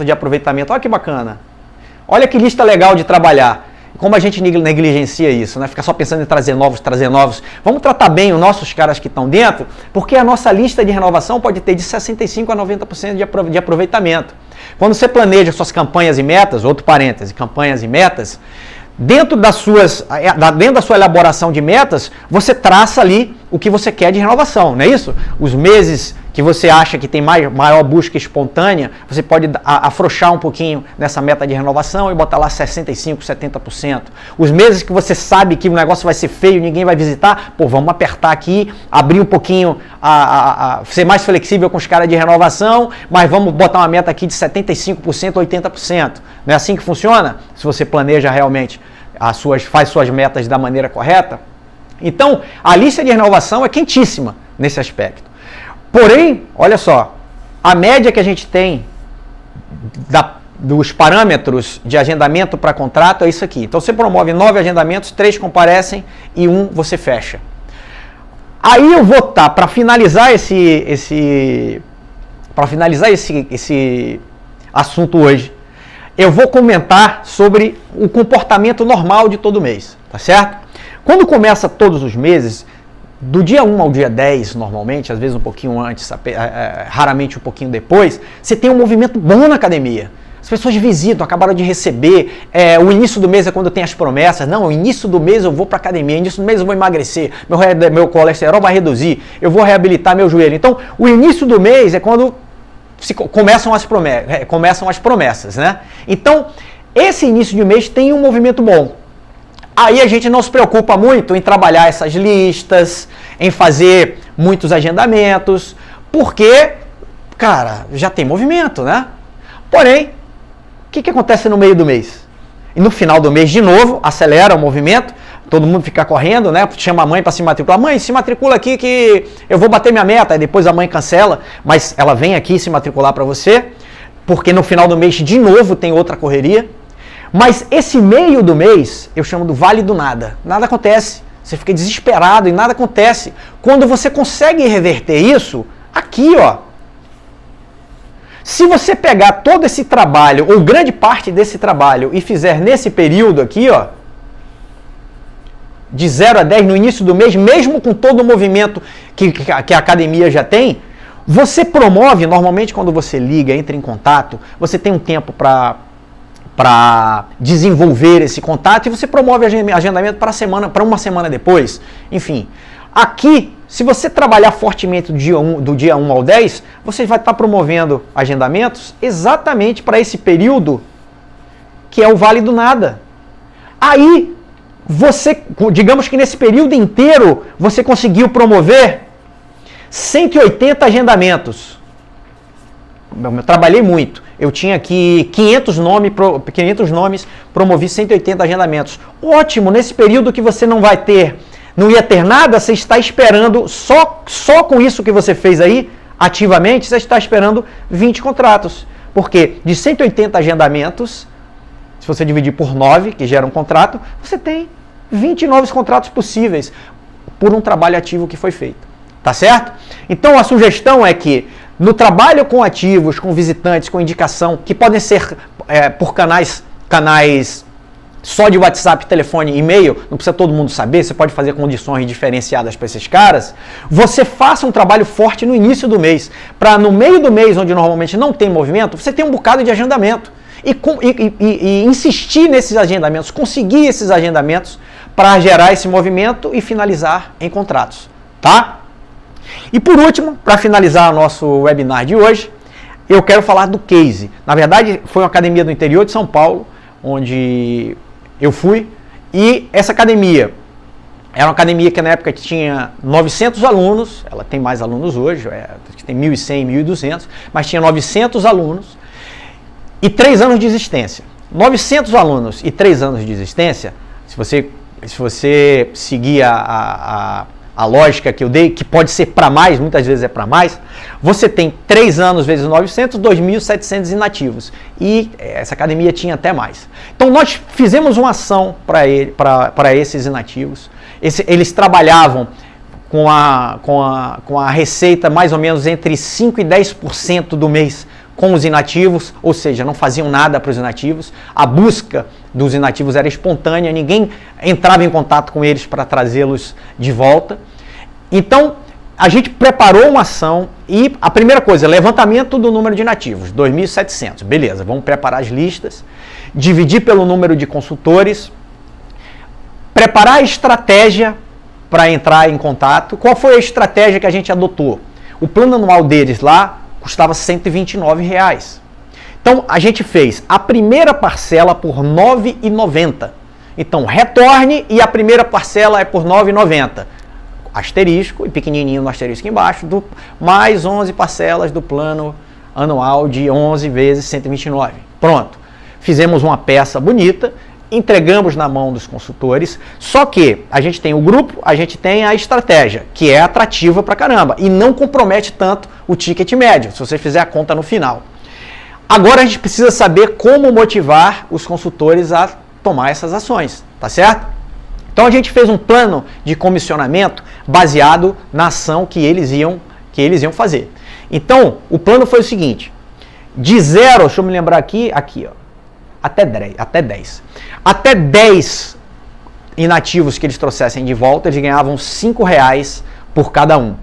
de aproveitamento. Olha que bacana. Olha que lista legal de trabalhar. Como a gente negligencia isso, né? Fica só pensando em trazer novos. Vamos tratar bem os nossos caras que estão dentro, porque a nossa lista de renovação pode ter de 65 a 90% de aproveitamento. Quando você planeja suas campanhas e metas, outro parêntese, campanhas e metas, dentro da sua elaboração de metas, você traça ali o que você quer de renovação, não é isso? Os meses que você acha que tem maior busca espontânea, você pode afrouxar um pouquinho nessa meta de renovação e botar lá 65%, 70%. Os meses que você sabe que o negócio vai ser feio, ninguém vai visitar, pô, vamos apertar aqui, abrir um pouquinho, ser mais flexível com os caras de renovação, mas vamos botar uma meta aqui de 75%, 80%. Não é assim que funciona? Se você planeja realmente, faz suas metas da maneira correta. Então, a lista de renovação é quentíssima nesse aspecto. Porém, olha só, a média que a gente tem dos parâmetros de agendamento para contrato é isso aqui. Então você promove 9 agendamentos, 3 comparecem e 1 você fecha. Aí eu vou estar, para finalizar esse assunto hoje, eu vou comentar sobre o comportamento normal de todo mês, tá certo? Quando começa todos os meses, do dia 1 ao dia 10, normalmente, às vezes um pouquinho antes, raramente um pouquinho depois, você tem um movimento bom na academia. As pessoas visitam, acabaram de receber, o início do mês é quando tem as promessas. Não, o início do mês eu vou para academia, no início do mês eu vou emagrecer, meu colesterol vai reduzir, eu vou reabilitar meu joelho. Então, o início do mês é quando começam as promessas, né? Então, esse início de mês tem um movimento bom. Aí a gente não se preocupa muito em trabalhar essas listas, em fazer muitos agendamentos, porque, cara, já tem movimento, né? Porém, o que acontece no meio do mês? E no final do mês, de novo, acelera o movimento, todo mundo fica correndo, né? Chama a mãe para se matricular. Mãe, se matricula aqui que eu vou bater minha meta. Aí depois a mãe cancela, mas ela vem aqui se matricular para você, porque no final do mês, de novo, tem outra correria. Mas esse meio do mês, eu chamo do vale do nada. Nada acontece. Você fica desesperado e nada acontece. Quando você consegue reverter isso, aqui, ó. Se você pegar todo esse trabalho, ou grande parte desse trabalho, e fizer nesse período aqui, ó, de 0 a 10 no início do mês, mesmo com todo o movimento que a academia já tem, você promove, normalmente quando você liga, entra em contato, você tem um tempo para desenvolver esse contato e você promove agendamento para uma semana depois. Enfim, aqui, se você trabalhar fortemente do dia 1 ao 10, você vai estar promovendo agendamentos exatamente para esse período que é o vale do nada. Aí, digamos que nesse período inteiro, você conseguiu promover 180 agendamentos. Eu trabalhei muito. Eu tinha aqui 500 nomes, promovi 180 agendamentos. Ótimo, nesse período que você não ia ter nada, você está esperando, só com isso que você fez aí, ativamente, você está esperando 20 contratos. Porque de 180 agendamentos, se você dividir por 9, que gera um contrato, você tem 20 novos contratos possíveis por um trabalho ativo que foi feito. Tá certo? Então a sugestão é que no trabalho com ativos, com visitantes, com indicação, que podem ser por canais só de WhatsApp, telefone, e-mail, não precisa todo mundo saber, você pode fazer condições diferenciadas para esses caras, você faça um trabalho forte no início do mês, para no meio do mês, onde normalmente não tem movimento, você tem um bocado de agendamento. e insistir nesses agendamentos, conseguir esses agendamentos para gerar esse movimento e finalizar em contratos, tá? E por último, para finalizar o nosso webinar de hoje, eu quero falar do case. Na verdade, foi uma academia do interior de São Paulo, onde eu fui, e essa academia era uma academia que na época tinha 900 alunos, ela tem mais alunos hoje, tem 1.100, 1.200, mas tinha 900 alunos e 3 anos de existência. 900 alunos e 3 anos de existência, se você seguir a lógica que eu dei, que pode ser para mais, muitas vezes é para mais, você tem 3 anos vezes 900, 2.700 inativos. E essa academia tinha até mais. Então nós fizemos uma ação para esses inativos. Eles trabalhavam com a receita mais ou menos entre 5% e 10% do mês com os inativos, ou seja, não faziam nada para os inativos. A busca dos inativos era espontânea, ninguém entrava em contato com eles para trazê-los de volta. Então, a gente preparou uma ação e a primeira coisa, levantamento do número de inativos, 2.700. Beleza, vamos preparar as listas, dividir pelo número de consultores, preparar a estratégia para entrar em contato. Qual foi a estratégia que a gente adotou? O plano anual deles lá custava R$ 129. Então, a gente fez a primeira parcela por R$ 9,90. Então, retorne e a primeira parcela é por R$ 9,90. Asterisco, e pequenininho no asterisco embaixo, mais 11 parcelas do plano anual de 11 vezes 129. Pronto. Fizemos uma peça bonita, entregamos na mão dos consultores, só que a gente tem o grupo, a gente tem a estratégia, que é atrativa pra caramba, e não compromete tanto o ticket médio, se você fizer a conta no final. Agora a gente precisa saber como motivar os consultores a tomar essas ações, tá certo? Então a gente fez um plano de comissionamento baseado na ação que eles iam fazer. Então, o plano foi o seguinte, de 0, deixa eu me lembrar aqui, ó, até 10. Até 10 inativos que eles trouxessem de volta, eles ganhavam R$ 5 por cada um.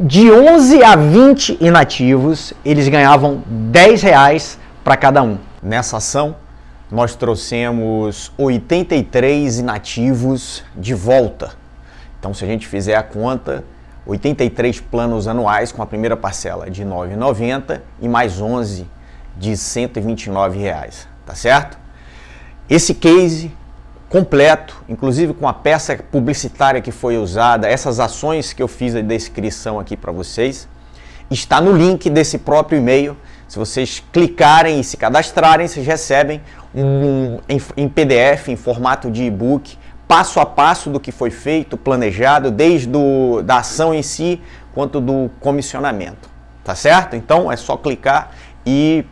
De 11 a 20 inativos, eles ganhavam R$ 10 para cada um. Nessa ação, nós trouxemos 83 inativos de volta. Então, se a gente fizer a conta, 83 planos anuais com a primeira parcela de R$ 9,90 e mais 11 de R$ 129, tá certo? Esse case completo, inclusive com a peça publicitária que foi usada, essas ações que eu fiz a descrição aqui para vocês, está no link desse próprio e-mail. Se vocês clicarem e se cadastrarem, vocês recebem em PDF, em formato de e-book, passo a passo do que foi feito, planejado, desde da ação em si, quanto do comissionamento, tá certo? Então é só clicar e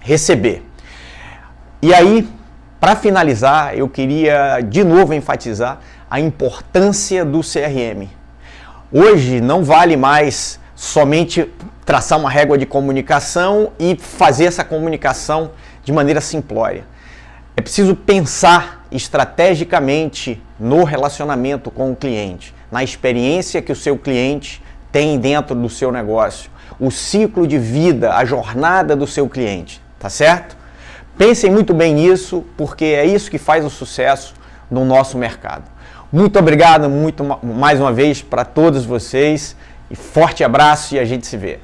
receber. E aí, para finalizar, eu queria de novo enfatizar a importância do CRM. Hoje não vale mais somente traçar uma régua de comunicação e fazer essa comunicação de maneira simplória. É preciso pensar estrategicamente no relacionamento com o cliente, na experiência que o seu cliente tem dentro do seu negócio, o ciclo de vida, a jornada do seu cliente, tá certo? Pensem muito bem nisso, porque é isso que faz o sucesso no nosso mercado. Muito obrigado mais uma vez para todos vocês, e forte abraço e a gente se vê.